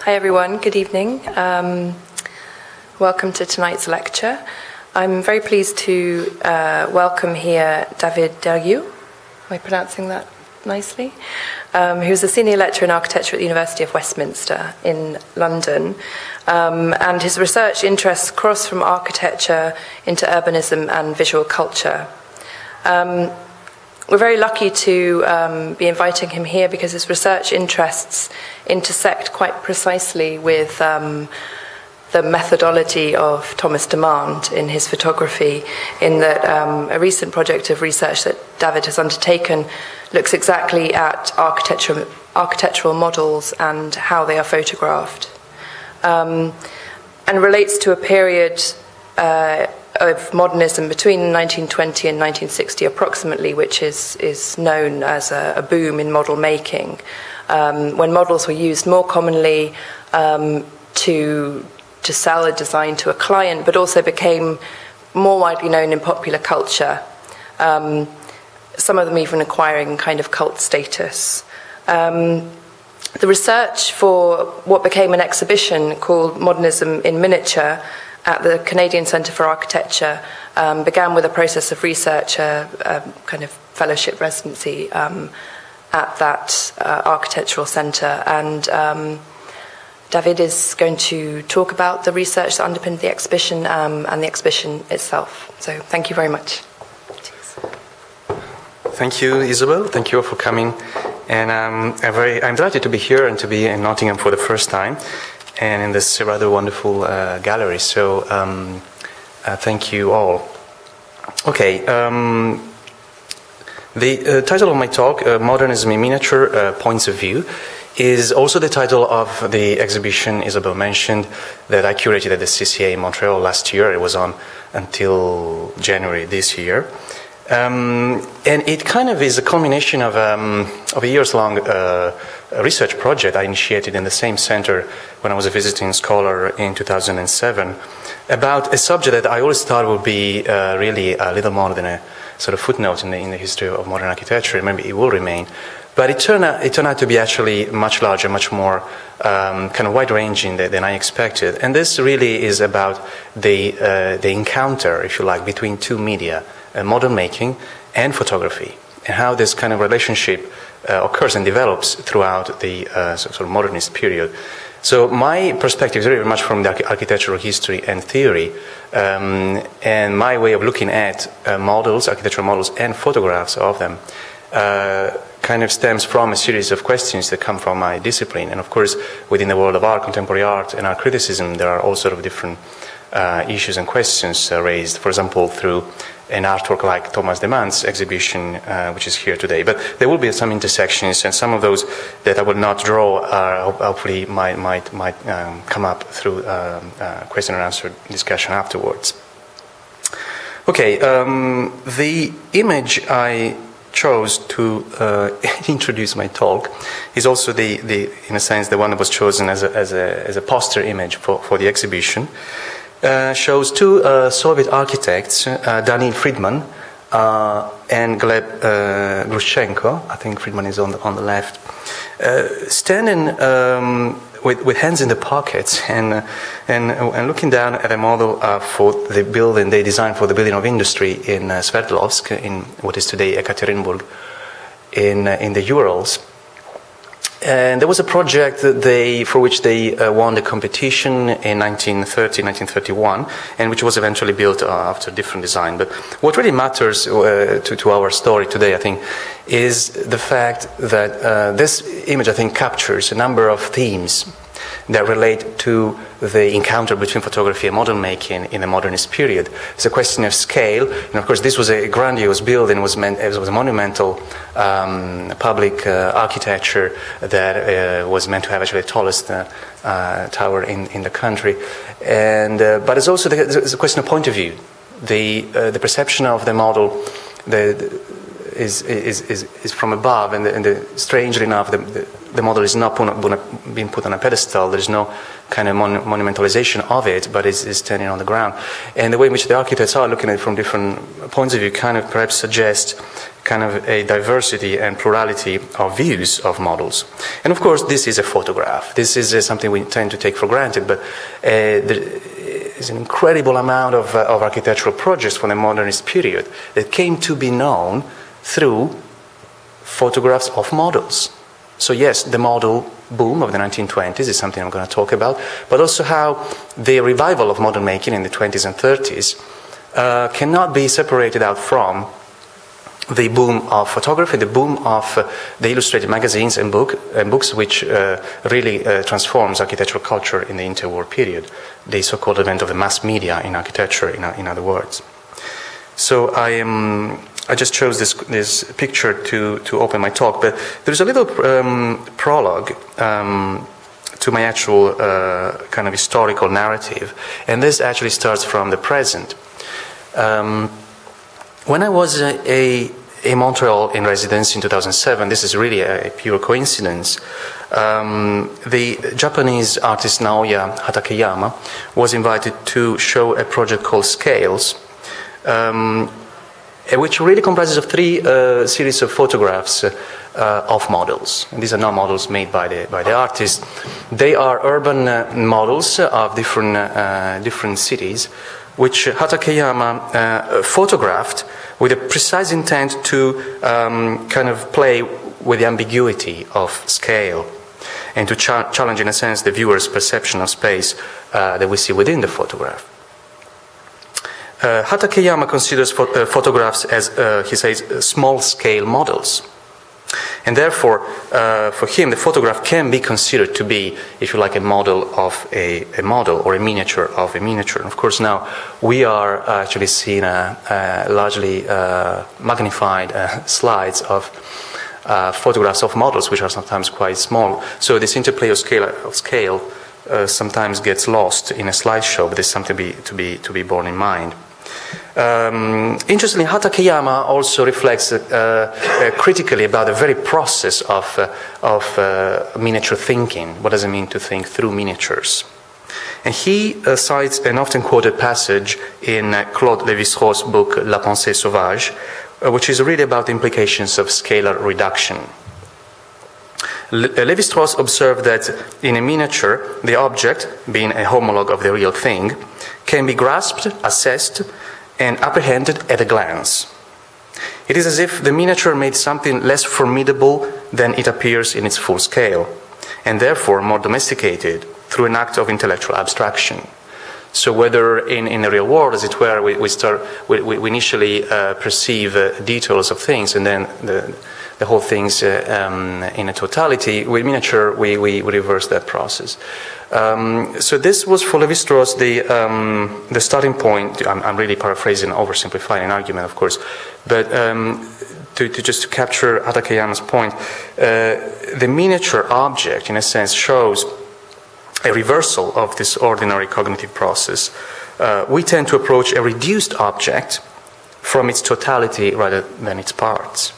Hi everyone, good evening. Welcome to tonight's lecture. I'm very pleased to welcome here Davide Deriu. Am I pronouncing that nicely? Who's a senior lecturer in architecture at the University of Westminster in London. And his research interests cross from architecture into urbanism and visual culture. We're very lucky to be inviting him here because his research interests intersect quite precisely with the methodology of Thomas Demand in his photography, in that a recent project of research that David has undertaken looks exactly at architectural models and how they are photographed, and relates to a period of modernism between 1920 and 1960 approximately, which is known as a boom in model making, when models were used more commonly to sell a design to a client, but also became more widely known in popular culture, some of them even acquiring kind of cult status. The research for what became an exhibition called Modernism in Miniature at the Canadian Centre for Architecture began with a process of research, a kind of fellowship residency at that architectural centre. And David is going to talk about the research that underpinned the exhibition and the exhibition itself. So thank you very much. Cheers. Thank you, Isabel. Thank you all for coming. And I'm delighted to be here and to be in Nottingham for the first time, and in this rather wonderful gallery. So thank you all. Okay, the title of my talk, Modernism in Miniature, Points of View, is also the title of the exhibition Isabel mentioned that I curated at the CCA in Montreal last year. It was on until January this year. And it kind of is a culmination of a years-long research project I initiated in the same center when I was a visiting scholar in 2007 about a subject that I always thought would be really a little more than a sort of footnote in the history of modern architecture. Maybe it will remain. But it turned out to be actually much larger, much more kind of wide-ranging than I expected. And this really is about the encounter, if you like, between two media, model making and photography, and how this kind of relationship occurs and develops throughout the sort of modernist period. So my perspective is very much from the architectural history and theory, and my way of looking at models, architectural models, and photographs of them kind of stems from a series of questions that come from my discipline. And of course, within the world of art, contemporary art, and art criticism, there are all sort of different issues and questions raised, for example, through an artwork like Thomas Demand's exhibition, which is here today. But there will be some intersections, and some of those that I will not draw hopefully might come up through question and answer discussion afterwards. Okay, the image I chose to introduce my talk is also in a sense, the one that was chosen as a poster image for the exhibition. Shows two Soviet architects, Danil Friedman and Gleb Grushenko. I think Friedman is on the left, standing with hands in the pockets and looking down at a model for the building they designed for the building of industry in Sverdlovsk, in what is today Ekaterinburg, in the Urals. And there was a project for which they won the competition in 1931, and which was eventually built after different design. But what really matters to our story today, I think, is the fact that this image, I think, captures a number of themes that relate to the encounter between photography and model making in the modernist period. It's a question of scale, and of course this was a grandiose building. It was a monumental public architecture that was meant to have actually the tallest tower in the country. And but it's also it's a question of point of view. The perception of the model is from above, and strangely enough, the model is not being put on a pedestal. There's no kind of monumentalization of it, but is standing on the ground. And the way in which the architects are looking at it from different points of view kind of perhaps suggests kind of a diversity and plurality of views of models. And of course, this is a photograph. This is something we tend to take for granted, but there is an incredible amount of architectural projects from the modernist period that came to be known through photographs of models. So yes, the model boom of the 1920s is something I'm going to talk about, but also how the revival of model making in the 20s and 30s cannot be separated out from the boom of photography, the boom of the illustrated magazines and books, which really transforms architectural culture in the interwar period, the so-called advent of the mass media in architecture, in other words. So I just chose this picture to open my talk, but there's a little prologue to my actual kind of historical narrative, and this actually starts from the present. When I was in Montreal in residence in 2007, this is really a pure coincidence, the Japanese artist Naoya Hatakeyama was invited to show a project called Scales, which really comprises of three series of photographs of models. And these are not models made by the artist. They are urban models of different cities, which Hatakeyama photographed with a precise intent to kind of play with the ambiguity of scale and to challenge, in a sense, the viewer's perception of space that we see within the photograph. Hatakeyama considers photographs as, he says, small-scale models. And therefore, for him, the photograph can be considered to be, if you like, a model of a model or a miniature of a miniature. And of course, now we are actually seeing largely magnified slides of photographs of models, which are sometimes quite small. So this interplay of scale sometimes gets lost in a slideshow, but there's something to be borne in mind. Interestingly, Hatakeyama also reflects critically about the very process of miniature thinking. What does it mean to think through miniatures? And he cites an often quoted passage in Claude Lévi-Strauss' book La Pensée Sauvage, which is really about the implications of scalar reduction. Lévi-Strauss observed that in a miniature, the object, being a homologue of the real thing, can be grasped, assessed, and apprehended at a glance. It is as if the miniature made something less formidable than it appears in its full scale, and therefore more domesticated through an act of intellectual abstraction. So whether in the real world, as it were, we initially perceive details of things, and then the whole thing's in a totality, with miniature we reverse that process. So this was for Lévi-Strauss the starting point. I'm really paraphrasing, oversimplifying an argument, of course, but to just capture Hatakeyama's point, the miniature object, in a sense, shows a reversal of this ordinary cognitive process. We tend to approach a reduced object from its totality rather than its parts.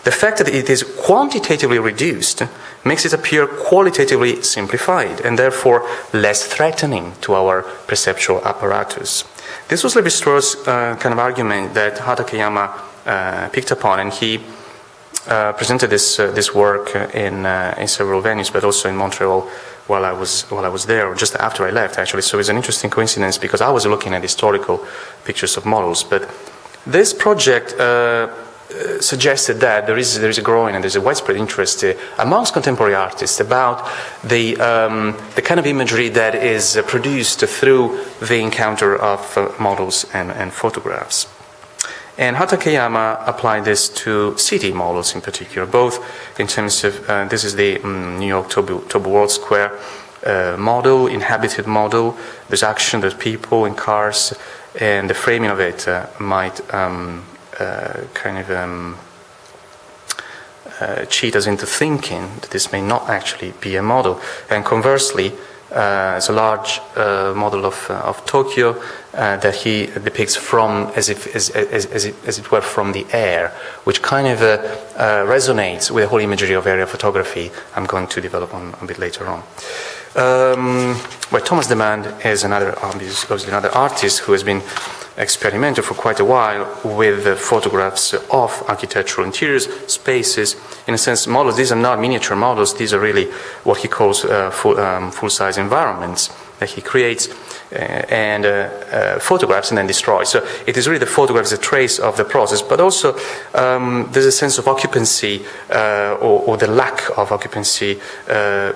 The fact that it is quantitatively reduced makes it appear qualitatively simplified and therefore less threatening to our perceptual apparatus. This was Lévi-Strauss' kind of argument that Hatakeyama picked upon, and he presented this work in several venues, but also in Montreal while I was there, or just after I left, actually. So it's an interesting coincidence because I was looking at historical pictures of models, but this project suggested that there is a growing and there's a widespread interest amongst contemporary artists about the kind of imagery that is produced through the encounter of models and photographs. And Hatakeyama applied this to city models in particular, both in terms of, this is the New York Tobu World Square model, inhabited model. There's action, there's people and cars, and the framing of it might cheat us into thinking that this may not actually be a model. And conversely, It's a large model of Tokyo that he depicts from as it were from the air, which kind of resonates with the whole imagery of area photography I'm going to develop on a bit later on. Well, Thomas Demand is obviously another artist who has been experimenting for quite a while with photographs of architectural interiors, spaces. In a sense, models, these are not miniature models, these are really what he calls full-size environments that he creates and photographs and then destroys. So it is really the photograph as a trace of the process, but also there's a sense of occupancy or the lack of occupancy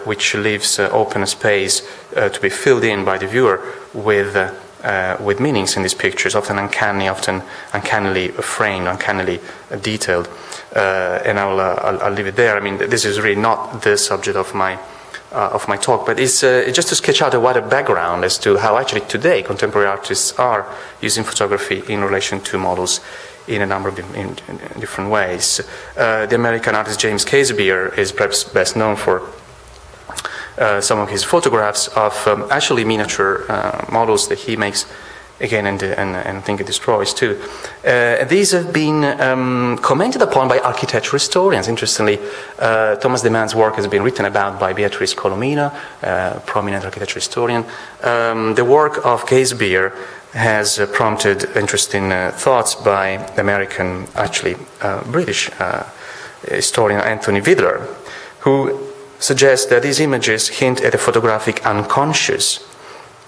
which leaves open a space to be filled in by the viewer with meanings in these pictures, often uncanny, often uncannily framed, uncannily detailed. And I'll leave it there. I mean, this is really not the subject of my talk, but it's just to sketch out a wider background as to how actually today contemporary artists are using photography in relation to models in a number of different ways. The American artist James Casebeer is perhaps best known for some of his photographs of actually miniature models that he makes again and I think it destroys too. These have been commented upon by architectural historians. Interestingly, Thomas Demand's work has been written about by Beatrice Colomina, prominent architectural historian. The work of Casebeer has prompted interesting thoughts by the American, actually British historian Anthony Vidler, who suggests that these images hint at a photographic unconscious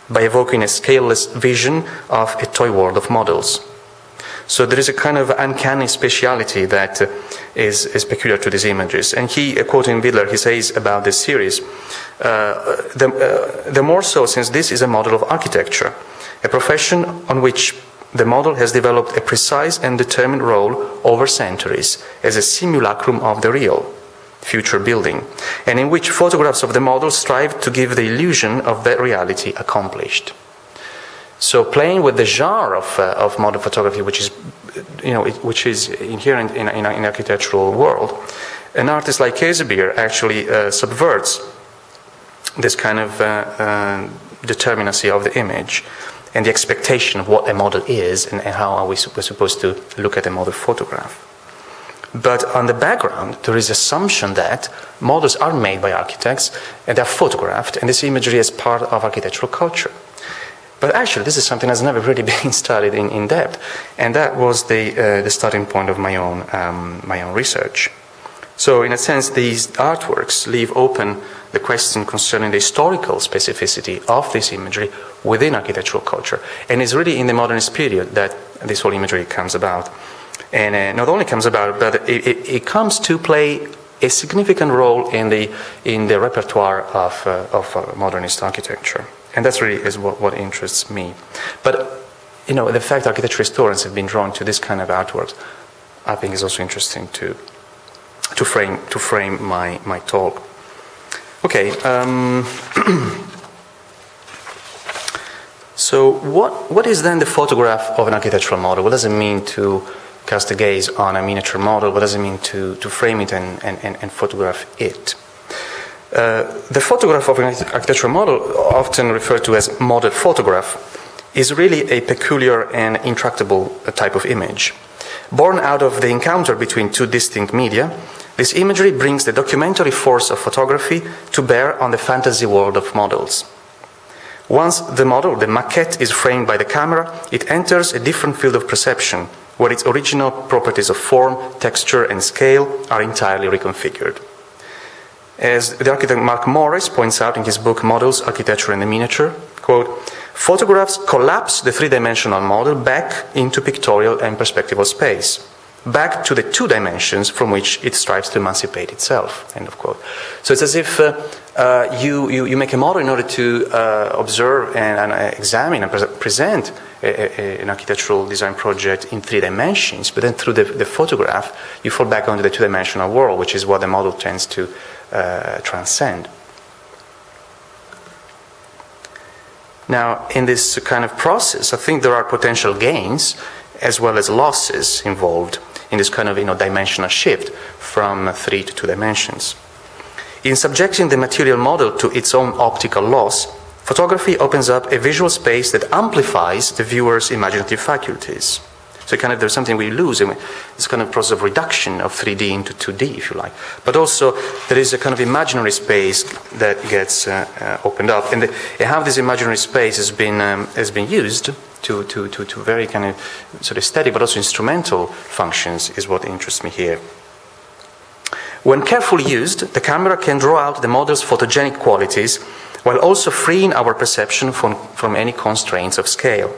by evoking a scaleless vision of a toy world of models. So there is a kind of uncanny speciality that is peculiar to these images. And he, quoting Vidler, he says about this series, the more so since this is a model of architecture, a profession on which the model has developed a precise and determined role over centuries as a simulacrum of the real, future building, and in which photographs of the model strive to give the illusion of that reality accomplished. So playing with the genre of model photography, which is, which is inherent in an architectural world, an artist like Casebeer actually subverts this kind of determinacy of the image and the expectation of what a model is and how are we're supposed to look at a model photograph. But on the background, there is assumption that models are made by architects and they're photographed, and this imagery is part of architectural culture. But actually, this is something that's never really been studied in depth, and that was the starting point of my own research. So, in a sense, these artworks leave open the question concerning the historical specificity of this imagery within architectural culture, and it's really in the modernist period that this whole imagery comes about. And not only comes about, but it comes to play a significant role in the repertoire of modernist architecture, and that's really is what interests me. But the fact architecture historians have been drawn to this kind of artworks, I think, is also interesting to frame my talk. Okay. So what is then the photograph of an architectural model? What does it mean to cast a gaze on a miniature model? What does it mean to frame it and photograph it? The photograph of an architectural model, often referred to as model photograph, is really a peculiar and intractable type of image. Born out of the encounter between two distinct media, this imagery brings the documentary force of photography to bear on the fantasy world of models. Once the model, the maquette, is framed by the camera, it enters a different field of perception, where its original properties of form, texture, and scale are entirely reconfigured. As the architect Mark Morris points out in his book Models, Architecture and the Miniature, quote, photographs collapse the three-dimensional model back into pictorial and perspectival space, back to the two dimensions from which it strives to emancipate itself, end of quote. So it's as if you make a model in order to observe and examine and present an architectural design project in three dimensions, but then through the photograph, you fall back onto the two-dimensional world, which is what the model tends to transcend. Now, in this kind of process, I think there are potential gains as well as losses involved in this kind of dimensional shift from 3 to 2 dimensions. In subjecting the material model to its own optical loss, photography opens up a visual space that amplifies the viewer's imaginative faculties. So kind of there's something we lose, and it's kind of a process of reduction of 3D into 2D, if you like. But also there is a kind of imaginary space that gets opened up, and how this imaginary space has been used to very kind of sort of aesthetic, but also instrumental functions is what interests me here. When carefully used, the camera can draw out the model's photogenic qualities while also freeing our perception from any constraints of scale.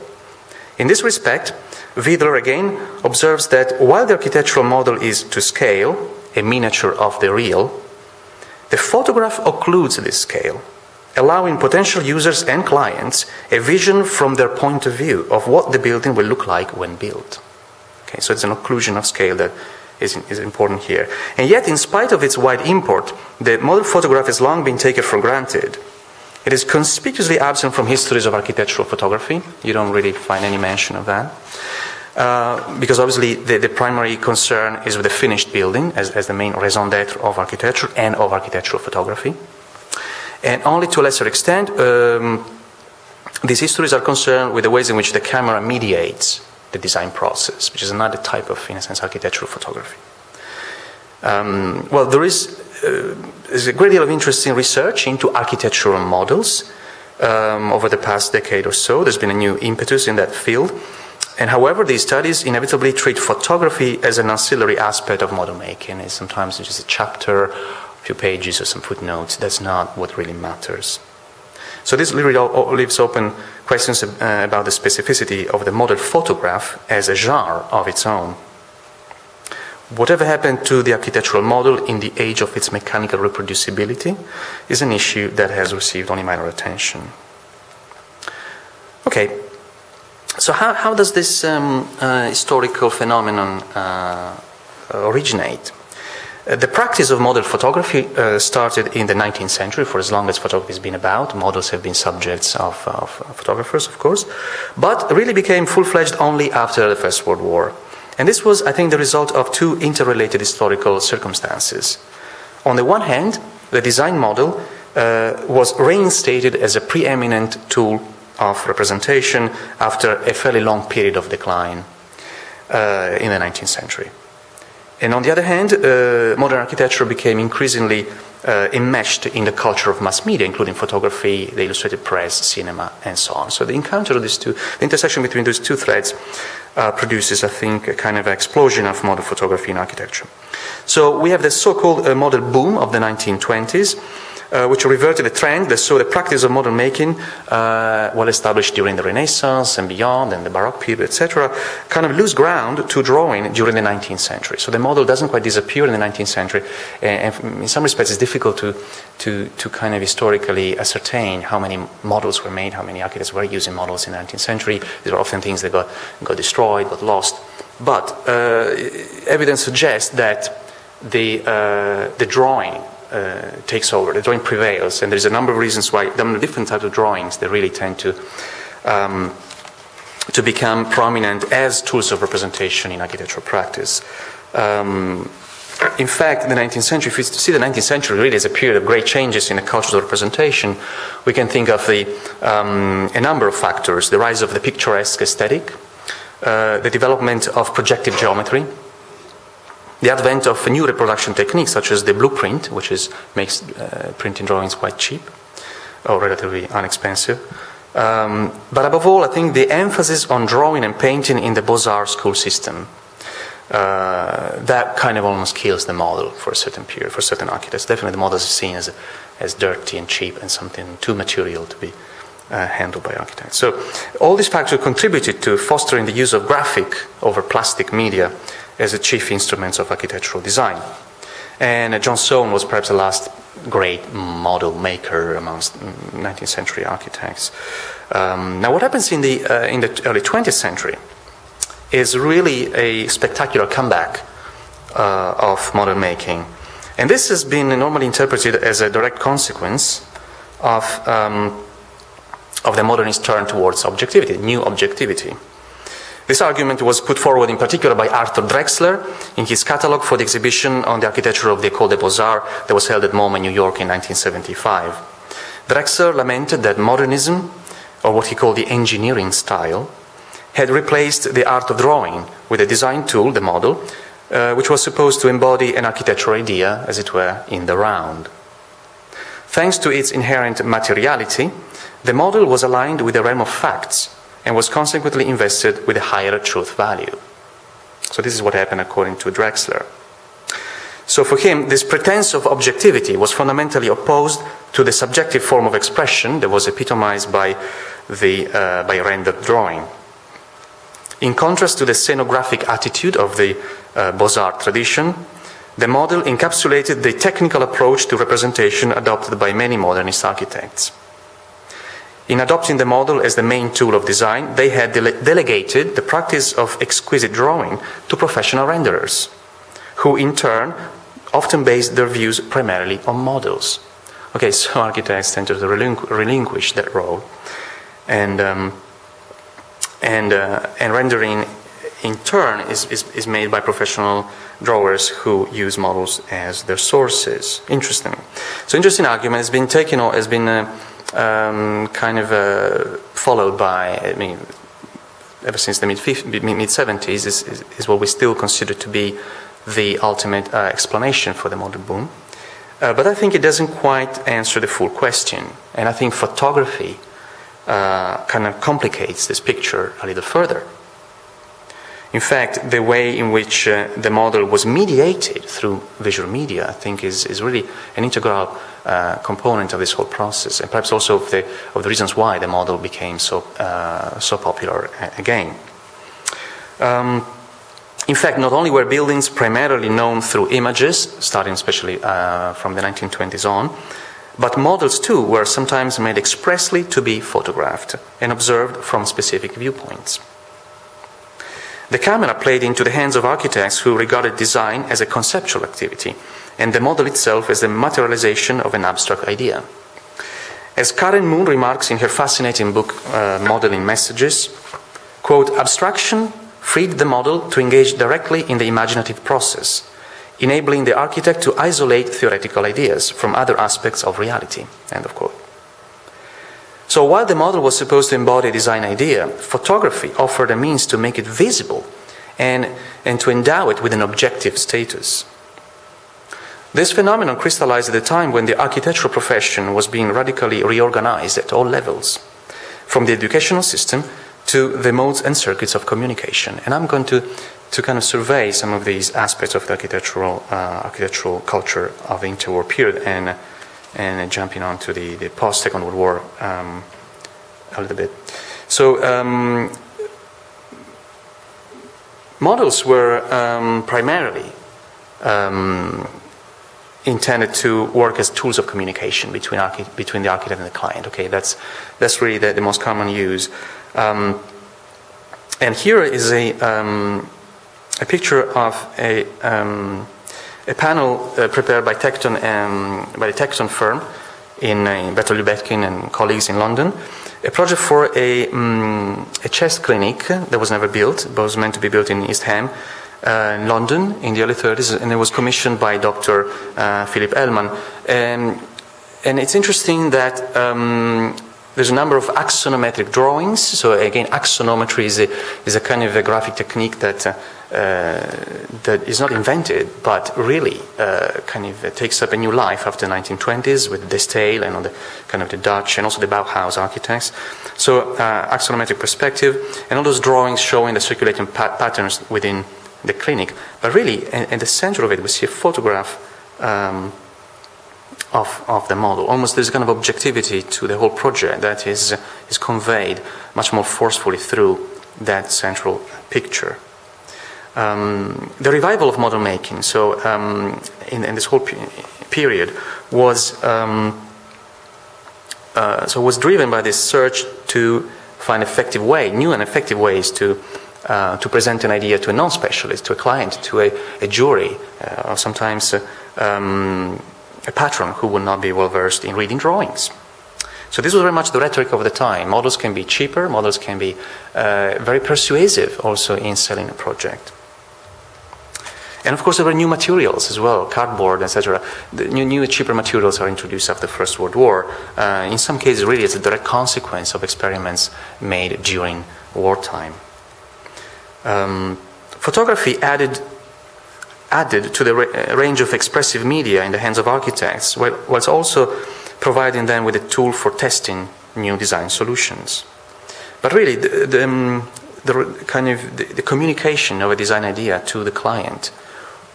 In this respect, Widler again observes that while the architectural model is to scale, a miniature of the real, the photograph occludes this scale, allowing potential users and clients a vision from their point of view of what the building will look like when built. Okay, so it's an occlusion of scale that is important here. And yet, in spite of its wide import, the model photograph has long been taken for granted. It is conspicuously absent from histories of architectural photography. You don't really find any mention of that. Because obviously the primary concern is with the finished building as the main raison d'etre of architecture and of architectural photography. And only to a lesser extent, these histories are concerned with the ways in which the camera mediates the design process, which is another type of, in a sense, architectural photography. Well, there's a great deal of interesting research into architectural models over the past decade or so. There's been a new impetus in that field. And however, these studies inevitably treat photography as an ancillary aspect of model making. It's sometimes just a chapter, a few pages or some footnotes. That's not what really matters. So this really leaves open questions about the specificity of the model photograph as a genre of its own. Whatever happened to the architectural model in the age of its mechanical reproducibility is an issue that has received only minor attention. Okay, so how does this historical phenomenon originate? The practice of model photography started in the 19th century. For as long as photography has been about, models have been subjects of photographers, of course, but really became full-fledged only after the First World War. And this was, I think, the result of two interrelated historical circumstances. On the one hand, the design model was reinstated as a preeminent tool of representation after a fairly long period of decline in the 19th century. And on the other hand, modern architecture became increasingly enmeshed in the culture of mass media, including photography, the illustrated press, cinema, and so on. So the encounter of these two, the intersection between those two threads produces, I think, a kind of explosion of modern photography in architecture. So we have the so-called model boom of the 1920s, which reverted a trend that saw the practice of model making, well established during the Renaissance and beyond, and the Baroque period, etc., kind of lose ground to drawing during the 19th century. So the model doesn't quite disappear in the 19th century, and in some respects it's difficult to kind of historically ascertain how many models were made, how many architects were using models in the 19th century. These are often things that got destroyed, got lost. But evidence suggests that the drawing takes over, the drawing prevails, and there's a number of reasons why there are different types of drawings that really tend to become prominent as tools of representation in architectural practice. In fact, in the 19th century, if you see the 19th century really as a period of great changes in the cultures of representation, we can think of a number of factors: the rise of the picturesque aesthetic, the development of projective geometry, the advent of new reproduction techniques such as the blueprint, which makes printing drawings quite cheap or relatively inexpensive. But above all, I think the emphasis on drawing and painting in the Beaux-Arts school system, that kind of almost kills the model for a certain period, for certain architects. Definitely the model is seen as dirty and cheap and something too material to be handled by architects. So all these factors contributed to fostering the use of graphic over plastic media as the chief instruments of architectural design. And John Soane was perhaps the last great model maker amongst 19th century architects. Now what happens in the early 20th century is really a spectacular comeback of model making. And this has been normally interpreted as a direct consequence of the modernist turn towards objectivity, new objectivity. This argument was put forward in particular by Arthur Drexler in his catalogue for the exhibition on the architecture of the École des Beaux-Arts that was held at MoMA in New York in 1975. Drexler lamented that modernism, or what he called the engineering style, had replaced the art of drawing with a design tool, the model, which was supposed to embody an architectural idea, as it were, in the round. Thanks to its inherent materiality, the model was aligned with the realm of facts and was consequently invested with a higher truth value. So this is what happened according to Drexler. So for him, this pretense of objectivity was fundamentally opposed to the subjective form of expression that was epitomized by rendered drawing. In contrast to the scenographic attitude of the Beaux-Arts tradition, the model encapsulated the technical approach to representation adopted by many modernist architects. In adopting the model as the main tool of design, they had delegated the practice of exquisite drawing to professional renderers, who in turn often based their views primarily on models. Okay, so architects tend to relinquish that role, and rendering in turn is made by professional drawers who use models as their sources. Interesting. So interesting argument has been taken, or has been followed by, I mean, ever since the mid-70s, is what we still consider to be the ultimate explanation for the modern boom. But I think it doesn't quite answer the full question. And I think photography kind of complicates this picture a little further. In fact, the way in which the model was mediated through visual media, I think, is really an integral component of this whole process, and perhaps also of the reasons why the model became so popular again. In fact, not only were buildings primarily known through images, starting especially from the 1920s on, but models too were sometimes made expressly to be photographed and observed from specific viewpoints. The camera played into the hands of architects who regarded design as a conceptual activity, and the model itself as the materialization of an abstract idea. As Karen Moon remarks in her fascinating book, Modeling Messages, quote, abstraction freed the model to engage directly in the imaginative process, enabling the architect to isolate theoretical ideas from other aspects of reality, end of quote. So while the model was supposed to embody a design idea, photography offered a means to make it visible and to endow it with an objective status. This phenomenon crystallized at a time when the architectural profession was being radically reorganized at all levels, from the educational system to the modes and circuits of communication. And I'm going to kind of survey some of these aspects of the architectural culture of the interwar period and jumping on to the post-Second World War a little bit. So models were primarily intended to work as tools of communication between the architect and the client. Okay, that's really the most common use. And here is a picture of a panel prepared by Tecton by the Tecton firm in Bertolt Lubetkin and colleagues in London. A project for a chest clinic that was never built, but was meant to be built in East Ham, in London in the early 30s, and it was commissioned by Dr. Philip Ellman. And it's interesting that there's a number of axonometric drawings. So again, axonometry is a kind of a graphic technique that is not invented, but really kind of takes up a new life after the 1920s with De Stijl and on the kind of the Dutch and also the Bauhaus architects. So axonometric perspective and all those drawings showing the circulating patterns within the clinic. But really, in the center of it, we see a photograph of the model. Almost there's kind of objectivity to the whole project that is conveyed much more forcefully through that central picture. The revival of model making, so in this whole period, was driven by this search to find new and effective ways to present an idea to a non-specialist, to a client, to a jury, or sometimes a patron who would not be well versed in reading drawings. So this was very much the rhetoric of the time. Models can be cheaper, models can be very persuasive also in selling a project. And of course there were new materials as well, cardboard, etc. The new cheaper materials are introduced after the First World War. In some cases really it's a direct consequence of experiments made during wartime. Photography added to the range of expressive media in the hands of architects, whilst also providing them with a tool for testing new design solutions. But really the communication of a design idea to the client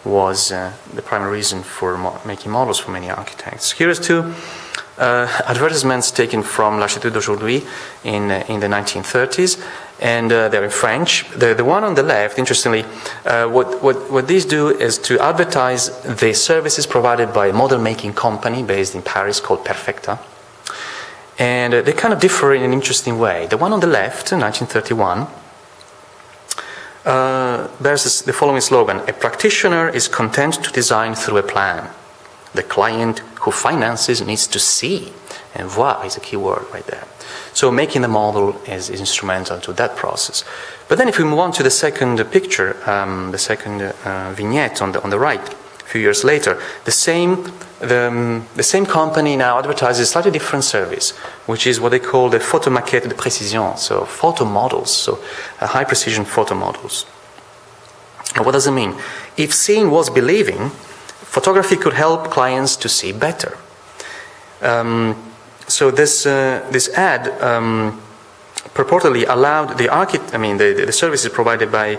was the primary reason for making models for many architects. Here is two advertisements taken from L'Architecture d'aujourd'hui in the 1930s, and they're in French. The one on the left, interestingly, what these do is to advertise the services provided by a model-making company based in Paris called Perfecta. And they kind of differ in an interesting way. The one on the left, 1931, bears the following slogan: a practitioner is content to design through a plan. The client who finances needs to see, and voir is a key word right there. So making the model is instrumental to that process. But then if we move on to the second picture, the second vignette on the right, a few years later, the same company now advertises a slightly different service, which is what they call the photo maquette de précision, so photo models, so high precision photo models. Now, what does it mean? If seeing was believing, photography could help clients to see better. So this ad purportedly allowed the services provided by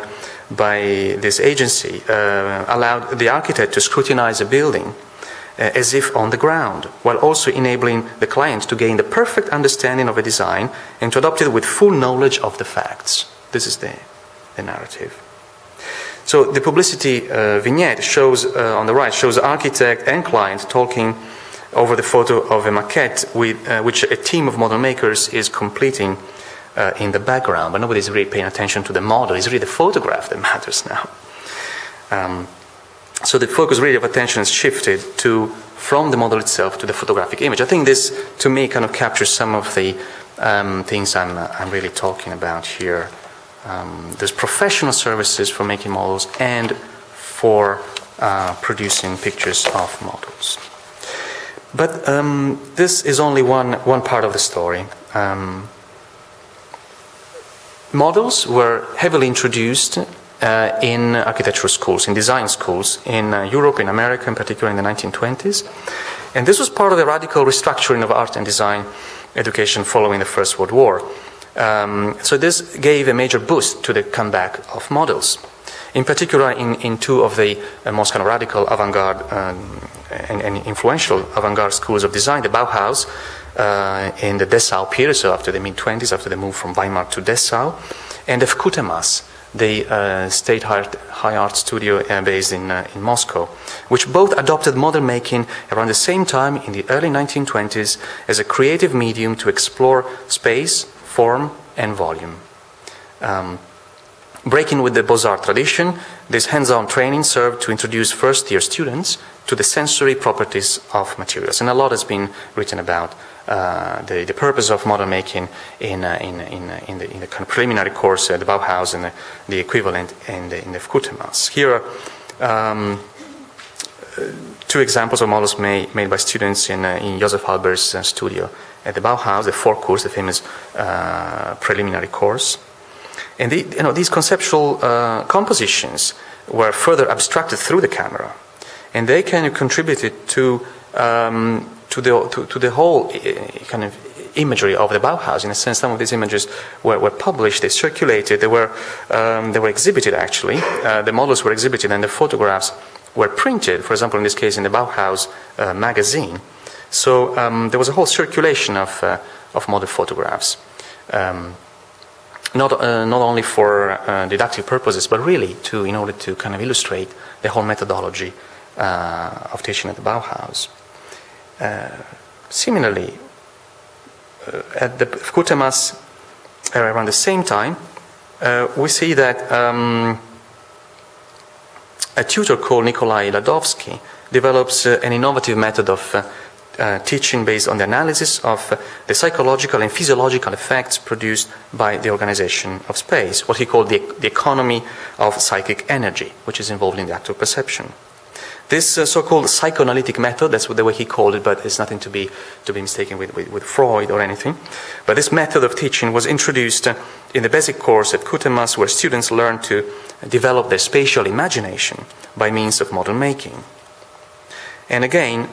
this agency allowed the architect to scrutinize a building as if on the ground, while also enabling the client to gain the perfect understanding of a design and to adopt it with full knowledge of the facts. This is the narrative. So the publicity vignette shows, on the right, shows architect and client talking over the photo of a maquette which a team of model makers is completing in the background. But nobody's really paying attention to the model. It's really the photograph that matters now. So the focus really of attention is shifted from the model itself to the photographic image. I think this, to me, kind of captures some of the things I'm really talking about here. There's professional services for making models and for producing pictures of models. But this is only one part of the story. Models were heavily introduced in architectural schools, in design schools, in Europe, in America, in particular in the 1920s. And this was part of the radical restructuring of art and design education following the First World War. So this gave a major boost to the comeback of models. In particular, in two of the most kind of radical avant-garde and influential avant-garde schools of design, the Bauhaus in the Dessau period, so after the mid-20s, after the move from Weimar to Dessau, and the Vkhutemas, the state high art studio based in Moscow, which both adopted model making around the same time in the early 1920s as a creative medium to explore space, form, and volume. Breaking with the Beaux-Arts tradition, this hands-on training served to introduce first-year students to the sensory properties of materials. And a lot has been written about the purpose of model making in the kind of preliminary course at the Bauhaus and the equivalent in the Vkhutemas. Here are two examples of models made by students in Josef Halber's studio at the Bauhaus, the Vorkurs, the famous preliminary course. And these conceptual compositions were further abstracted through the camera, and they kind of contributed to the whole kind of imagery of the Bauhaus. In a sense, some of these images were published, they circulated, they were exhibited actually. The models were exhibited, and the photographs were printed. For example, in this case, in the Bauhaus magazine. So there was a whole circulation of model photographs. Not only for didactic purposes, but really in order to kind of illustrate the whole methodology of teaching at the Bauhaus. Similarly, at the Vkhutemas, around the same time, we see that a tutor called Nikolai Ladovsky develops an innovative method of teaching based on the analysis of the psychological and physiological effects produced by the organization of space, what he called the economy of psychic energy, which is involved in the act of perception. This so-called psychoanalytic method, that's the way he called it, but it's nothing to be mistaken with Freud or anything. But this method of teaching was introduced in the basic course at Kutemas, where students learn to develop their spatial imagination by means of model making. And again,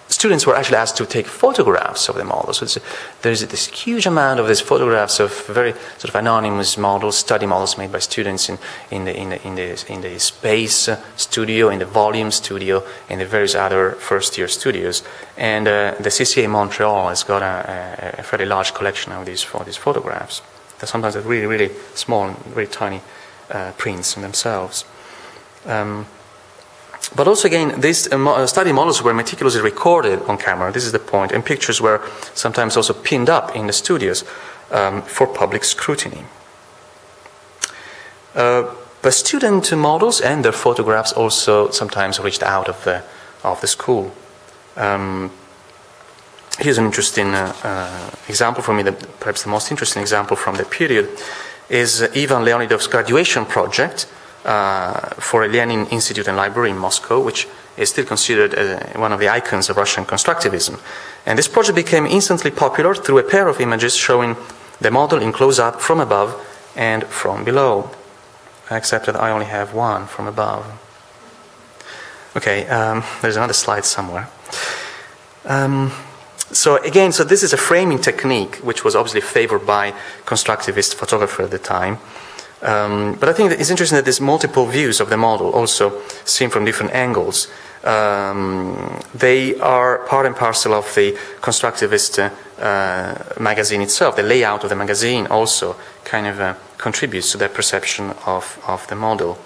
students were actually asked to take photographs of the models. So there's this huge amount of these photographs of very sort of anonymous models, study models made by students in the space studio, in the volume studio, in the various other first-year studios. And the CCA Montreal has got a fairly large collection of these photographs. They're sometimes really, really small, very tiny prints in themselves. But also, again, these study models were meticulously recorded on camera. This is the point. And pictures were sometimes also pinned up in the studios for public scrutiny. But student models and their photographs also sometimes reached out of the school. Here's an interesting example for me, perhaps the most interesting example from the period, is Ivan Leonidov's graduation project for a Lenin Institute and Library in Moscow, which is still considered one of the icons of Russian constructivism. And this project became instantly popular through a pair of images showing the model in close-up from above and from below. Except that I only have one from above. Okay, there's another slide somewhere. So this is a framing technique which was obviously favored by constructivist photographer at the time. But I think that it's interesting that there's multiple views of the model, also seen from different angles. They are part and parcel of the constructivist magazine itself. The layout of the magazine also kind of contributes to that perception of the model.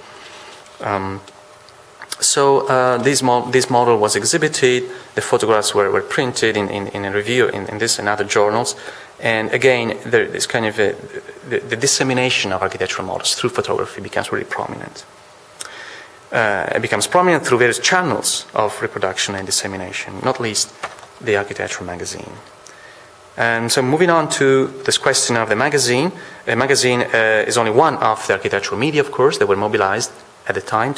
This model was exhibited, the photographs were printed in a review in this and other journals. And again, this kind of the dissemination of architectural models through photography becomes really prominent. It becomes prominent through various channels of reproduction and dissemination, not least the architectural magazine. And so moving on to this question of the magazine. A magazine is only one of the architectural media, of course, that were mobilized at the time.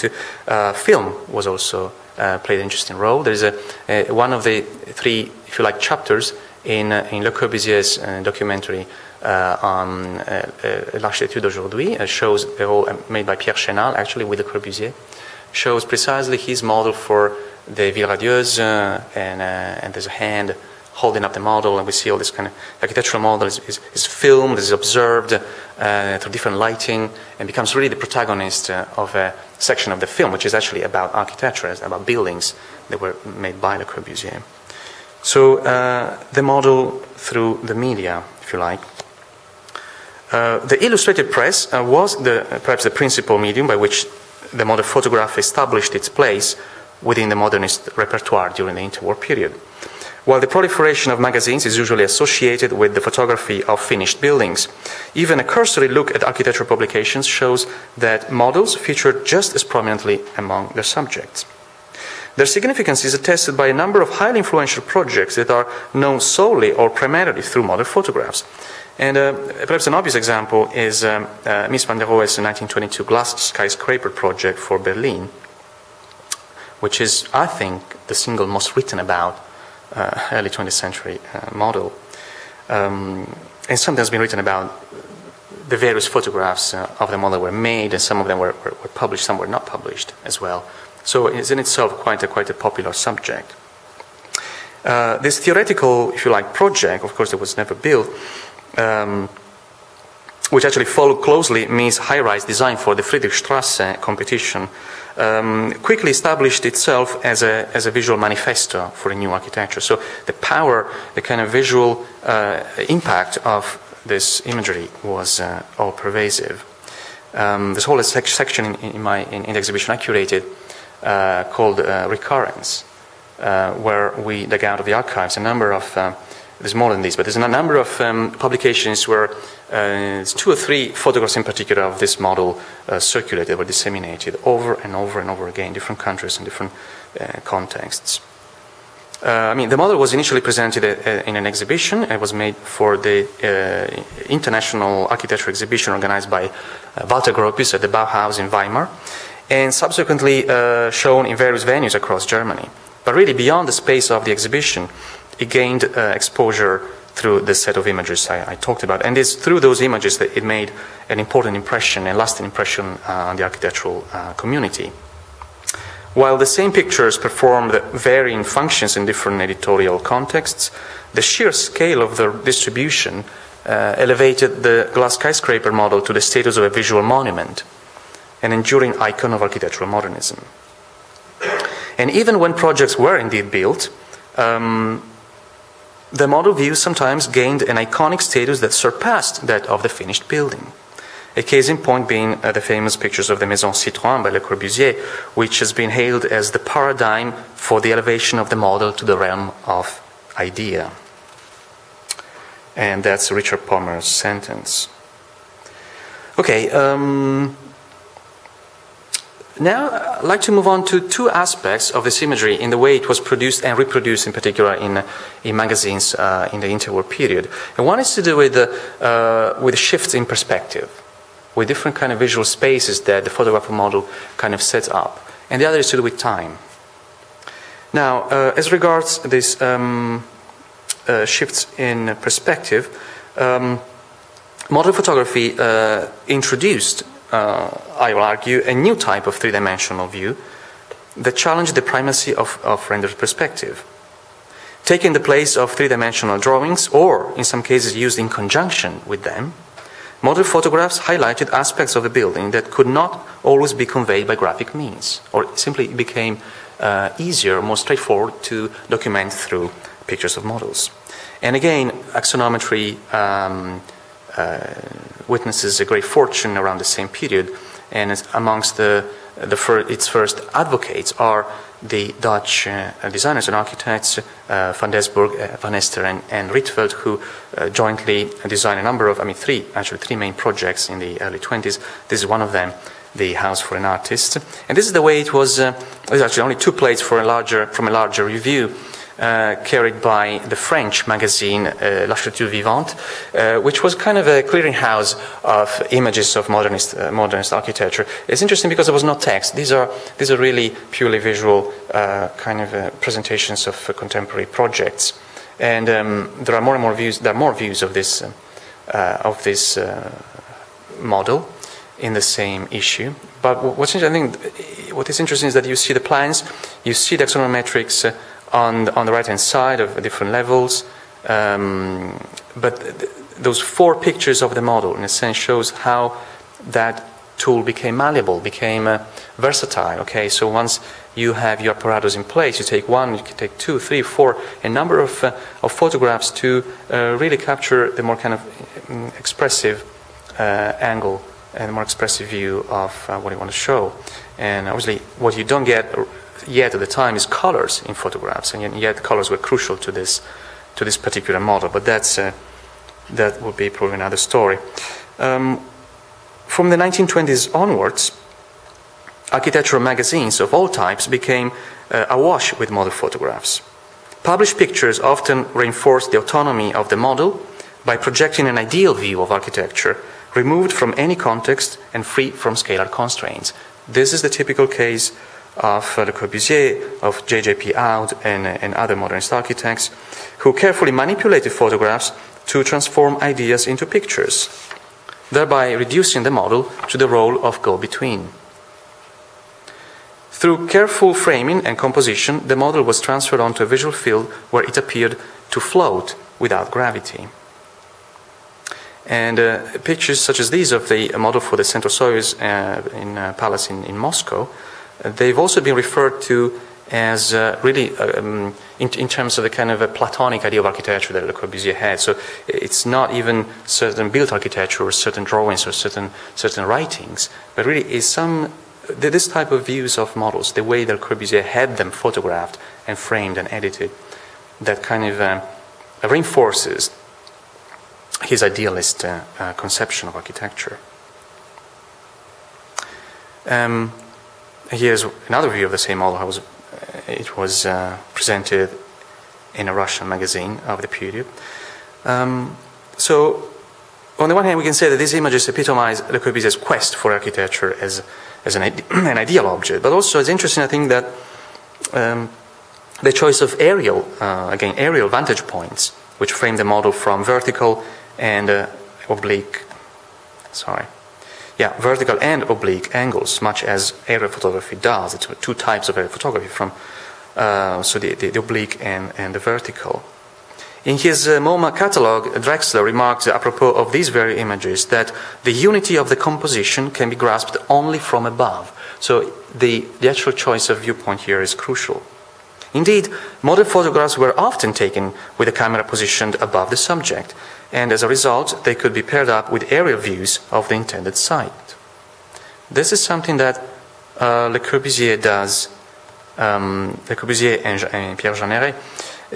Film was also played an interesting role. There's one of the three, if you like, chapters in Le Corbusier's documentary on L'architecture d'aujourd'hui, shows the role made by Pierre Chénal, actually with Le Corbusier, shows precisely his model for the Ville Radieuse, and there's a hand holding up the model, and we see all this kind of architectural model is filmed, is observed through different lighting, and becomes really the protagonist of a section of the film, which is actually about architecture, about buildings that were made by Le Corbusier. So the model through the media, if you like. The illustrated press was perhaps the principal medium by which the modern photograph established its place within the modernist repertoire during the interwar period. While the proliferation of magazines is usually associated with the photography of finished buildings, even a cursory look at architectural publications shows that models featured just as prominently among their subjects. Their significance is attested by a number of highly influential projects that are known solely or primarily through model photographs. And perhaps an obvious example is Mies van der Rohe's 1922 glass skyscraper project for Berlin, which is, I think, the single most written about early 20th century model. And something has been written about the various photographs of the model were made, and some of them were published, some were not published as well. So it's in itself quite a popular subject. This theoretical, if you like, project, of course it was never built, which actually followed closely Mies' high-rise design for the Friedrichstrasse competition, quickly established itself as a visual manifesto for a new architecture. So the power, the kind of visual impact of this imagery was all pervasive. This whole section in the exhibition I curated called Recurrence, where we dug out of the archives a number of, there's more than these, but there's a number of publications where 2 or 3 photographs in particular of this model circulated, were disseminated over and over and over again in different countries and different contexts. The model was initially presented in an exhibition. It was made for the International Architecture Exhibition organized by Walter Gropius at the Bauhaus in Weimar, and subsequently shown in various venues across Germany. But really, beyond the space of the exhibition, it gained exposure through the set of images I talked about. And it's through those images that it made an important impression, a lasting impression on the architectural community. While the same pictures performed varying functions in different editorial contexts, the sheer scale of their distribution elevated the glass skyscraper model to the status of a visual monument, an enduring icon of architectural modernism. And even when projects were indeed built, the model view sometimes gained an iconic status that surpassed that of the finished building. A case in point being the famous pictures of the Maison Citroën by Le Corbusier, which has been hailed as the paradigm for the elevation of the model to the realm of idea. And that's Richard Palmer's sentence. Okay, now I'd like to move on to two aspects of this imagery in the way it was produced and reproduced, in particular in magazines in the interwar period. And one is to do with shifts in perspective, with different kind of visual spaces that the photographer model kind of sets up. And the other is to do with time. Now, as regards these shifts in perspective, model photography introduced, I will argue, a new type of three-dimensional view that challenged the primacy of rendered perspective. Taking the place of three-dimensional drawings, or in some cases used in conjunction with them, model photographs highlighted aspects of a building that could not always be conveyed by graphic means, or simply became easier, more straightforward to document through pictures of models. And again, axonometry witnesses a great fortune around the same period, and amongst its first advocates are the Dutch designers and architects Van Desburg, Van Ester and Rietveld, who jointly designed a number of, three main projects in the early 20s. This is one of them, the House for an Artist. And this is the way it was, there's actually only two plates from a larger review carried by the French magazine L'Architecture Vivante, which was kind of a clearinghouse of images of modernist architecture. It's interesting because there was no text. These are really purely visual presentations of contemporary projects, and there are more and more views. There are more views of this model in the same issue. But what is interesting is that you see the plans, you see the axonometrics on the right-hand side of different levels, but those four pictures of the model, in a sense, shows how that tool became malleable, became versatile. Okay, so once you have your apparatus in place, you take one, you can take two, three, four, a number of photographs to really capture the more kind of expressive angle and the more expressive view of what you want to show. And obviously, what you don't get yet at the time is colors in photographs, and yet colors were crucial to this particular model. But that would be probably another story. From the 1920s onwards, architectural magazines of all types became awash with model photographs. Published pictures often reinforced the autonomy of the model by projecting an ideal view of architecture, removed from any context and free from scalar constraints. This is the typical case of Le Corbusier, of J.J.P. Aud, and other modernist architects, who carefully manipulated photographs to transform ideas into pictures, thereby reducing the model to the role of go-between. Through careful framing and composition, the model was transferred onto a visual field where it appeared to float without gravity. And pictures such as these of the model for the Center-Soyuz Palace in Moscow, they've also been referred to as really in terms of the kind of a Platonic idea of architecture that Le Corbusier had. So it's not even certain built architecture or certain drawings or certain writings, but really is this type of views of models, the way that Le Corbusier had them photographed and framed and edited, that kind of reinforces his idealist conception of architecture. Here's another view of the same model. It was presented in a Russian magazine of the period. So, on the one hand, we can say that these images epitomize Le Corbusier's quest for architecture as an ideal object, but also it's interesting, I think, that the choice of aerial vantage points, which frame the model from vertical and vertical and oblique angles, much as aerial photography does. It's two types of aerial photography, the oblique and the vertical. In his MoMA catalogue, Drexler remarks apropos of these very images that the unity of the composition can be grasped only from above. So the actual choice of viewpoint here is crucial. Indeed, model photographs were often taken with the camera positioned above the subject, and as a result, they could be paired up with aerial views of the intended site. This is something that Le Corbusier does. Le Corbusier and Pierre Jeanneret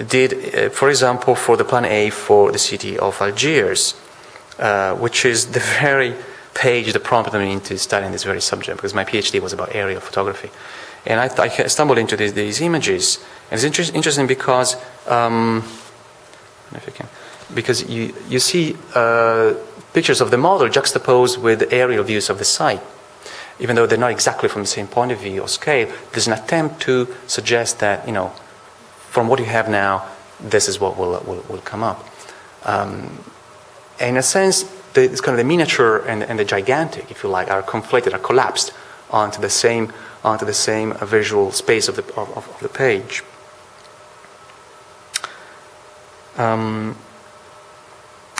did, for example, for the Plan A for the city of Algiers, which is the very page that prompted me into studying this very subject, because my PhD was about aerial photography. And I stumbled into these images. And it's interesting because, because you see pictures of the model juxtaposed with aerial views of the site. Even though they're not exactly from the same point of view or scale, there's an attempt to suggest that, from what you have now, this is what will come up. In a sense, it's kind of the miniature and the gigantic, if you like, are conflated, are collapsed onto the same visual space of the page.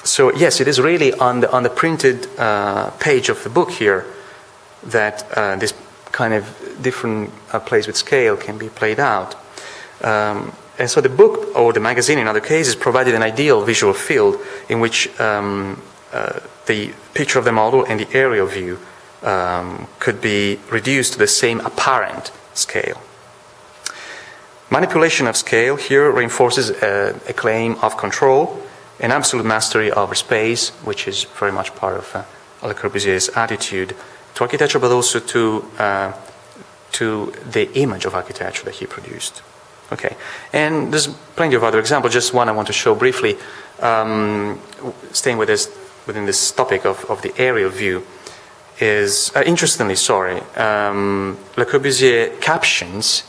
So yes, it is really on the printed page of the book here that this kind of different plays with scale can be played out. And so the book, or the magazine in other cases, provided an ideal visual field in which the picture of the model and the aerial view could be reduced to the same apparent scale. Manipulation of scale here reinforces a claim of control, an absolute mastery over space, which is very much part of Le Corbusier's attitude to architecture, but also to the image of architecture that he produced. Okay, and there's plenty of other examples. Just one I want to show briefly, staying within this topic of the aerial view. Is interestingly, Le Corbusier captions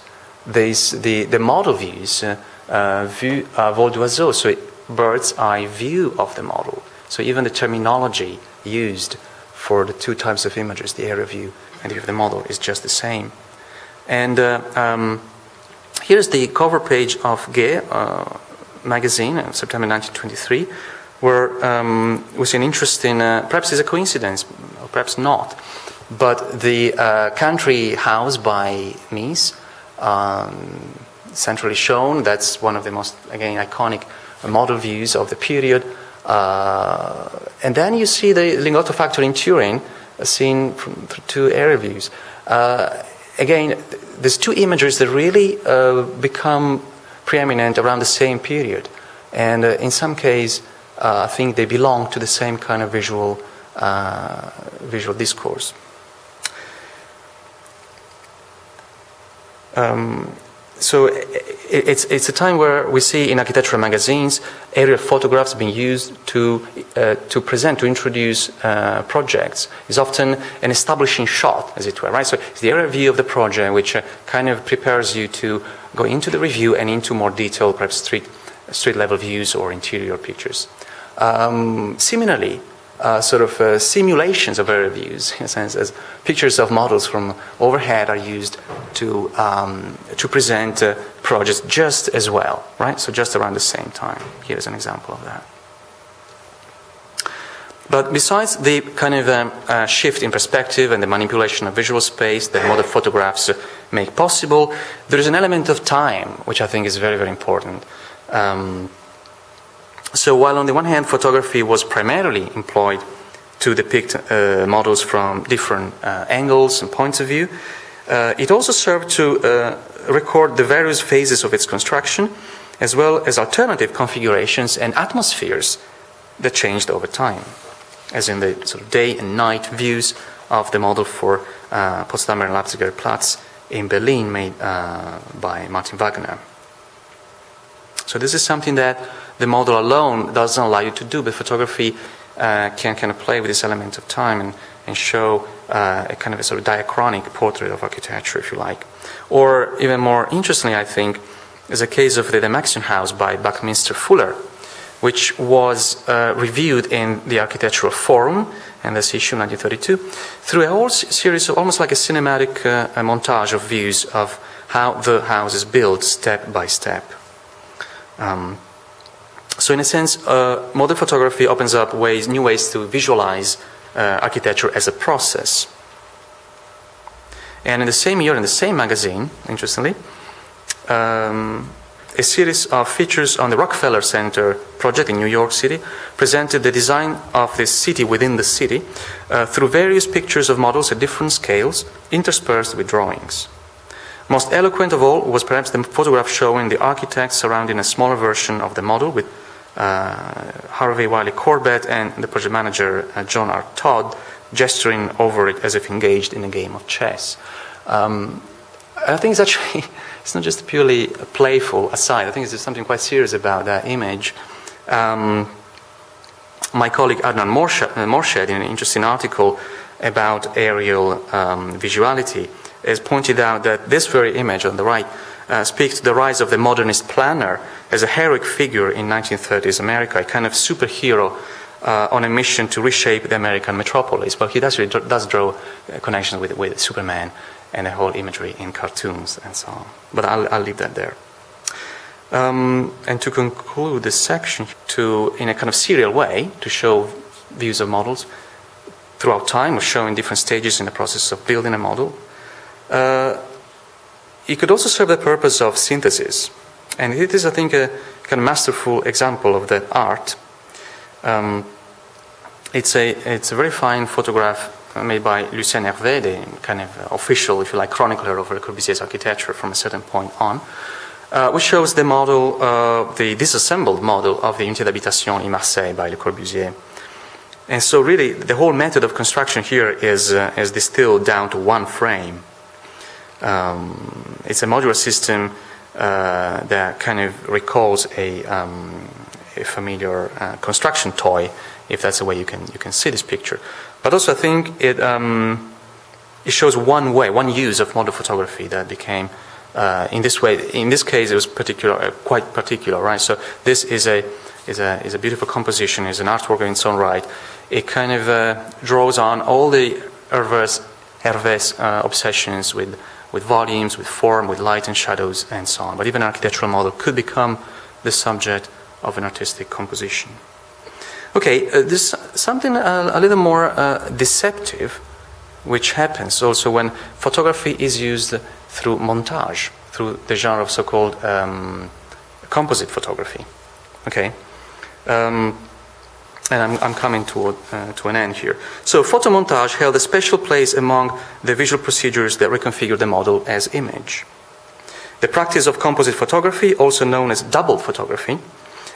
the model views, vue à vol d'oiseau, so bird's eye view of the model. So even the terminology used for the two types of images, the aerial view and the view of the model, is just the same. And here's the cover page of Gay magazine, September 1923, where we see an interesting, perhaps it's a coincidence, or perhaps not, but the country house by Mies, centrally shown, that's one of the most, again, iconic model views of the period. And then you see the Lingotto factory in Turin, seen from two aerial views. Again, there's two images that really become preeminent around the same period. And in some cases, I think they belong to the same kind of visual discourse. So it's a time where we see in architectural magazines aerial photographs being used to introduce projects. It's often an establishing shot, as it were, right? So it's the aerial view of the project which kind of prepares you to go into the review and into more detailed, perhaps street level views or interior pictures. Similarly, simulations of aerial views, in a sense, as pictures of models from overhead are used to present projects just as well, right? So just around the same time. Here's an example of that. But besides the kind of shift in perspective and the manipulation of visual space that model photographs make possible, there is an element of time, which I think is very, very important. So while on the one hand photography was primarily employed to depict models from different angles and points of view, it also served to record the various phases of its construction, as well as alternative configurations and atmospheres that changed over time, as in the sort of day and night views of the model for Potsdamer and Leipziger Platz in Berlin, made by Martin Wagner. So this is something that the model alone doesn't allow you to do, but photography can kind of play with this element of time and show a kind of a sort of diachronic portrait of architecture, if you like. Or even more interestingly, I think, is a case of the Maxion House by Buckminster Fuller, which was reviewed in the Architectural Forum, and this issue 1932, through a whole series of almost like a cinematic montage of views of how the house is built step by step. So in a sense, modern photography opens up new ways to visualize architecture as a process. And in the same year, in the same magazine, interestingly, a series of features on the Rockefeller Center project in New York City presented the design of this city within the city through various pictures of models at different scales, interspersed with drawings. Most eloquent of all was perhaps the photograph showing the architect surrounding a smaller version of the model with Harvey Wiley Corbett and the project manager John R. Todd gesturing over it as if engaged in a game of chess. I think it's actually, it's not just purely a playful aside. I think there's something quite serious about that image. My colleague Adnan Morshed, in an interesting article about aerial visuality, has pointed out that this very image on the right speaks to the rise of the modernist planner as a heroic figure in 1930s America, a kind of superhero on a mission to reshape the American metropolis. But he does draw connections with Superman and the whole imagery in cartoons and so on. But I'll leave that there. And to conclude this section, in a kind of serial way, to show views of models throughout time, or showing different stages in the process of building a model, it could also serve the purpose of synthesis. And it is, I think, a kind of masterful example of that art. It's a very fine photograph made by Lucien Hervé, the kind of official, if you like, chronicler of Le Corbusier's architecture from a certain point on, which shows the model, the disassembled model of the Unité d'Habitation in Marseille by Le Corbusier. And so really, the whole method of construction here is distilled down to one frame. It's a modular system that kind of recalls a familiar construction toy, if that's the way you can see this picture. But also I think it shows one use of model photography that became, in this case it was quite particular, right? So this is a beautiful composition, is an artwork in its own right. It kind of draws on all the Hervé's obsessions with volumes, with form, with light and shadows, and so on. But even an architectural model could become the subject of an artistic composition. Okay, there's something a little more deceptive, which happens also when photography is used through montage, through the genre of so-called composite photography. Okay, and I'm coming to an end here. So photomontage held a special place among the visual procedures that reconfigure the model as image. The practice of composite photography, also known as double photography,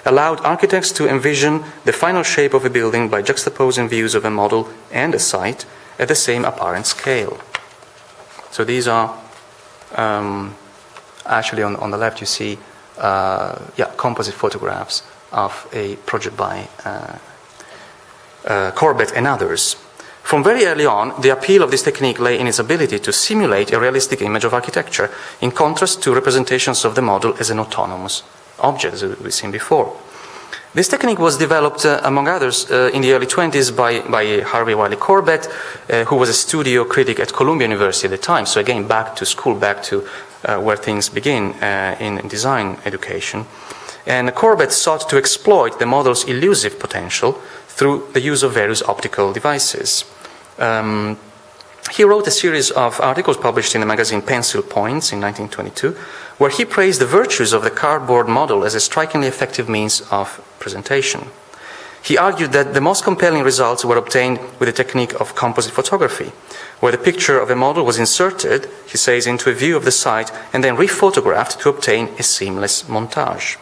allowed architects to envision the final shape of a building by juxtaposing views of a model and a site at the same apparent scale. So these are, actually on the left you see composite photographs of a project by Corbett and others. From very early on, the appeal of this technique lay in its ability to simulate a realistic image of architecture, in contrast to representations of the model as an autonomous object, as we've seen before. This technique was developed, among others, in the early 20s by Harvey Wiley Corbett, who was a studio critic at Columbia University at the time. So again, back to school, back to where things begin in design education. And Corbett sought to exploit the model's elusive potential through the use of various optical devices. He wrote a series of articles published in the magazine Pencil Points in 1922, where he praised the virtues of the cardboard model as a strikingly effective means of presentation. He argued that the most compelling results were obtained with the technique of composite photography, where the picture of a model was inserted, he says, into a view of the site and then rephotographed to obtain a seamless montage.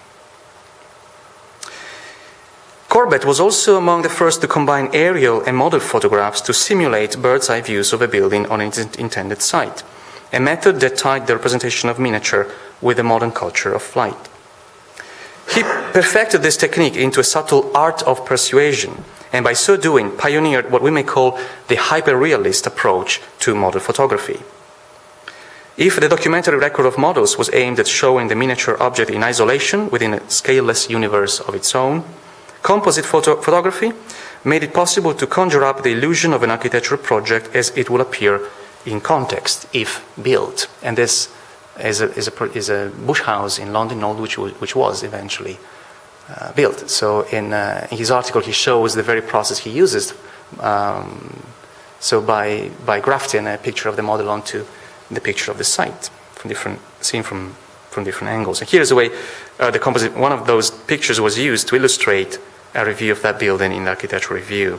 Corbett was also among the first to combine aerial and model photographs to simulate bird's-eye views of a building on its intended site, a method that tied the representation of miniature with the modern culture of flight. He perfected this technique into a subtle art of persuasion, and by so doing pioneered what we may call the hyper-realist approach to model photography. If the documentary record of models was aimed at showing the miniature object in isolation within a scaleless universe of its own, composite photography made it possible to conjure up the illusion of an architectural project as it will appear in context if built. And this is a bush house in London, which was eventually built. So in his article, he shows the very process he uses. So by grafting a picture of the model onto the picture of the site, seen from different angles. And here's the way the composite. One of those pictures was used to illustrate a review of that building in the architectural review.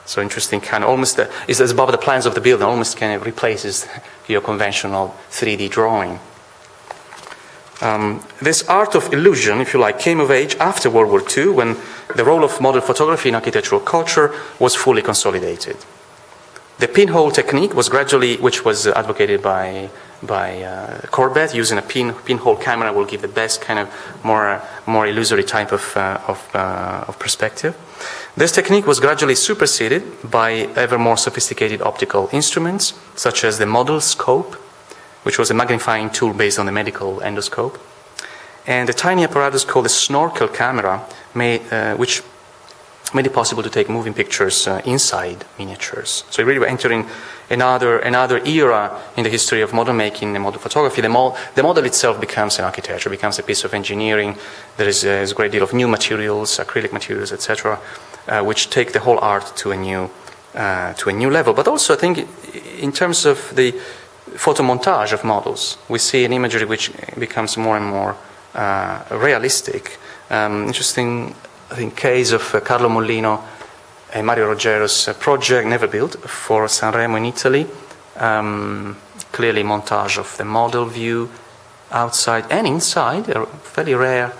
So interesting, kind of almost is above the plans of the building, almost kind of replaces your conventional 3D drawing. This art of illusion, if you like, came of age after World War II, when the role of model photography in architectural culture was fully consolidated. The pinhole technique was gradually, which was advocated by Corbett, using a pinhole camera will give the best kind of more illusory type of perspective. This technique was gradually superseded by ever more sophisticated optical instruments, such as the model scope, which was a magnifying tool based on the medical endoscope, and a tiny apparatus called the snorkel camera, which made it possible to take moving pictures inside miniatures. So really we're entering another era in the history of model making and model photography. The model itself becomes an architecture, becomes a piece of engineering. There is a great deal of new materials, acrylic materials, etc., which take the whole art to a new level. But also I think in terms of the photomontage of models, we see an imagery which becomes more and more realistic. Interesting, I think, case of Carlo Mollino and Mario Roggero's project, never built, for Sanremo in Italy. Clearly montage of the model view outside and inside, a fairly rare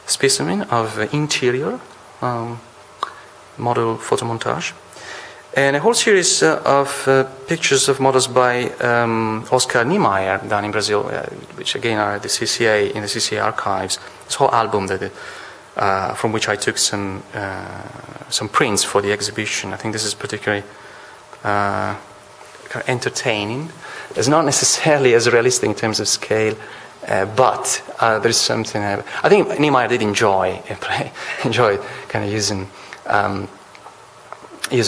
specimen of interior model photomontage. And a whole series of pictures of models by Oscar Niemeyer down in Brazil, which again are at the CCA, in the CCA archives. This whole album that from which I took some prints for the exhibition. I think this is particularly kind of entertaining. It's not necessarily as realistic in terms of scale, but there is something. I think Niemeyer did enjoy kind of using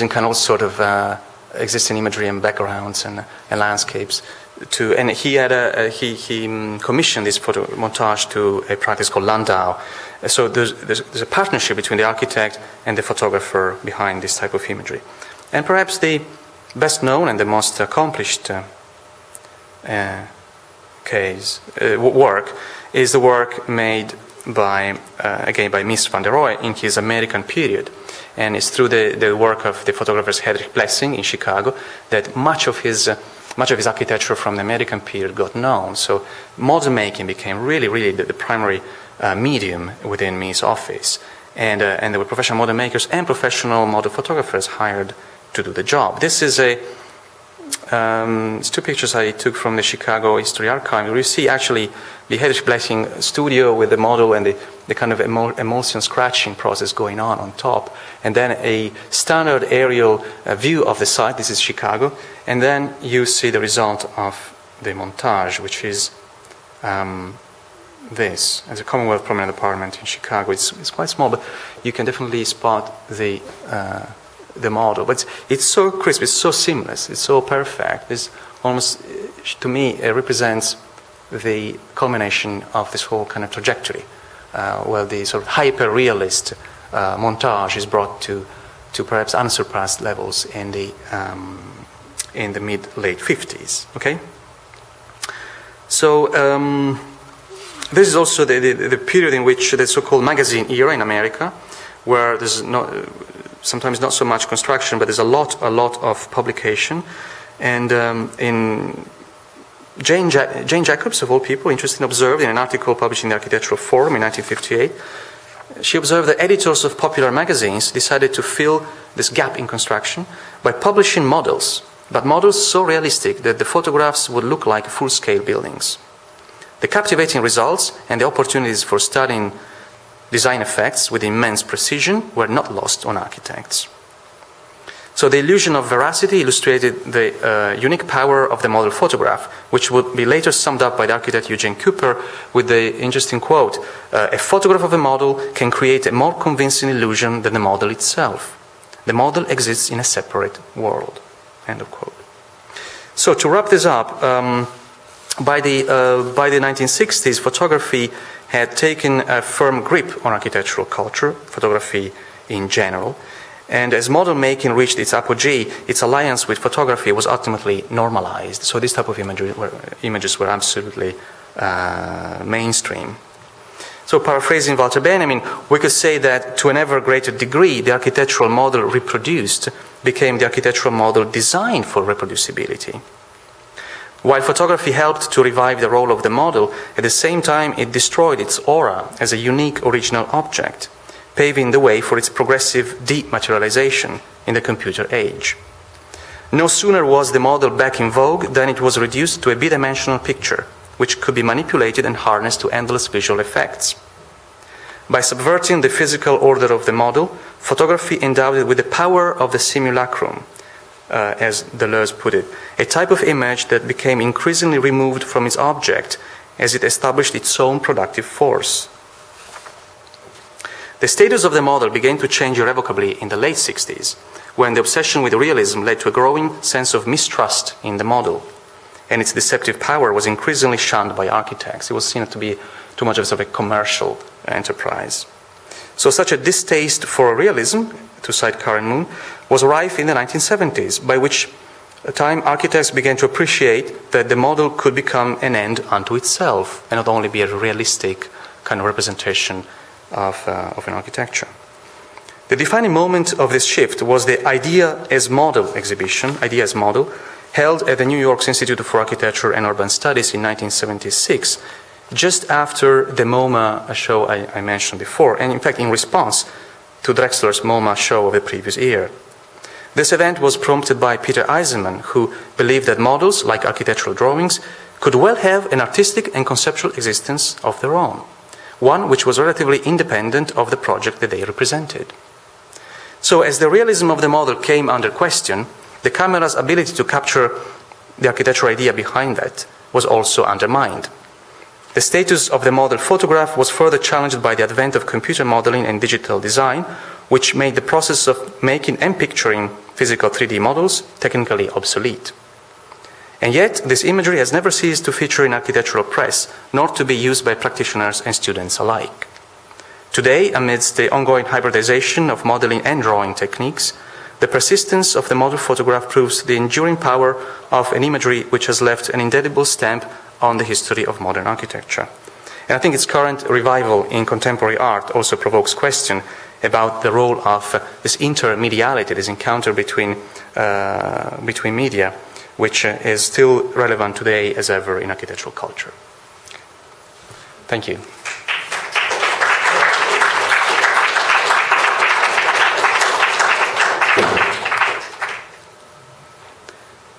kind of all sort of existing imagery and backgrounds and landscapes. And he had he commissioned this photo montage to a practice called Landau. So there's a partnership between the architect and the photographer behind this type of imagery. And perhaps the best known and the most accomplished work is the work made by again by Mies van der Rohe in his American period. And it's through the work of the photographers Hedrich Blessing in Chicago that much of his architecture from the American period got known. So model making became really the primary medium within Mies' office. And there were professional model makers and professional model photographers hired to do the job. This is it's two pictures I took from the Chicago History Archive, where you see actually the Hedrich Blessing studio with the model and the kind of emulsion scratching process going on top, and then a standard aerial view of the site. This is Chicago, and then you see the result of the montage, which is this. It's a Commonwealth Promenade apartment in Chicago. It's quite small, but you can definitely spot the model. But it's so crisp, it's so seamless, it's so perfect. It's almost, to me, it represents the culmination of this whole kind of trajectory, where the sort of hyper-realist montage is brought to perhaps unsurpassed levels in the mid-late 50s. Okay? So this is also the period in which the so-called magazine era in America, where there's sometimes not so much construction, but there's a lot of publication. And in Jane Jacobs, of all people, interestingly observed in an article published in the Architectural Forum in 1958, she observed that editors of popular magazines decided to fill this gap in construction by publishing models, but models so realistic that the photographs would look like full-scale buildings. The captivating results and the opportunities for studying design effects with immense precision were not lost on architects. So the illusion of veracity illustrated the unique power of the model photograph, which would be later summed up by the architect Eugene Cooper with the interesting quote, "A photograph of a model can create a more convincing illusion than the model itself. The model exists in a separate world." End of quote. So to wrap this up, by the 1960s, photography had taken a firm grip on architectural culture, photography in general. And as model making reached its apogee, its alliance with photography was ultimately normalized. So this type of images were absolutely mainstream. So paraphrasing Walter Benjamin, we could say that to an ever greater degree, the architectural model reproduced became the architectural model designed for reproducibility. While photography helped to revive the role of the model, at the same time it destroyed its aura as a unique original object, paving the way for its progressive dematerialization in the computer age. No sooner was the model back in vogue than it was reduced to a bidimensional picture, which could be manipulated and harnessed to endless visual effects. By subverting the physical order of the model, photography endowed it with the power of the simulacrum, as Deleuze put it, a type of image that became increasingly removed from its object as it established its own productive force. The status of the model began to change irrevocably in the late 60s, when the obsession with realism led to a growing sense of mistrust in the model, and its deceptive power was increasingly shunned by architects. It was seen to be too much of a commercial enterprise. So such a distaste for realism, to cite Karen Moon, was rife in the 1970s, by which time architects began to appreciate that the model could become an end unto itself, and not only be a realistic kind of representation of an architecture. The defining moment of this shift was the Idea as Model exhibition, Idea as Model, held at the New York Institute for Architecture and Urban Studies in 1976, just after the MoMA show I mentioned before, and in fact in response to Drexler's MoMA show of the previous year. This event was prompted by Peter Eisenman, who believed that models, like architectural drawings, could well have an artistic and conceptual existence of their own, one which was relatively independent of the project that they represented. So as the realism of the model came under question, the camera's ability to capture the architectural idea behind that was also undermined. The status of the model photograph was further challenged by the advent of computer modeling and digital design, which made the process of making and picturing physical 3D models technically obsolete. And yet, this imagery has never ceased to feature in architectural press, nor to be used by practitioners and students alike. Today, amidst the ongoing hybridization of modeling and drawing techniques, the persistence of the model photograph proves the enduring power of an imagery which has left an indelible stamp on the history of modern architecture. And I think its current revival in contemporary art also provokes question about the role of this intermediality, this encounter between media, which is still relevant today as ever in architectural culture. Thank you.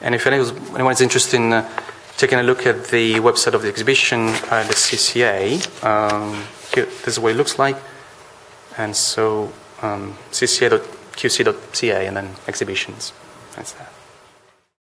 And if anyone is interested in taking a look at the website of the exhibition, the CCA, here, this is what it looks like. And so cca.qc.ca and then exhibitions. That's that.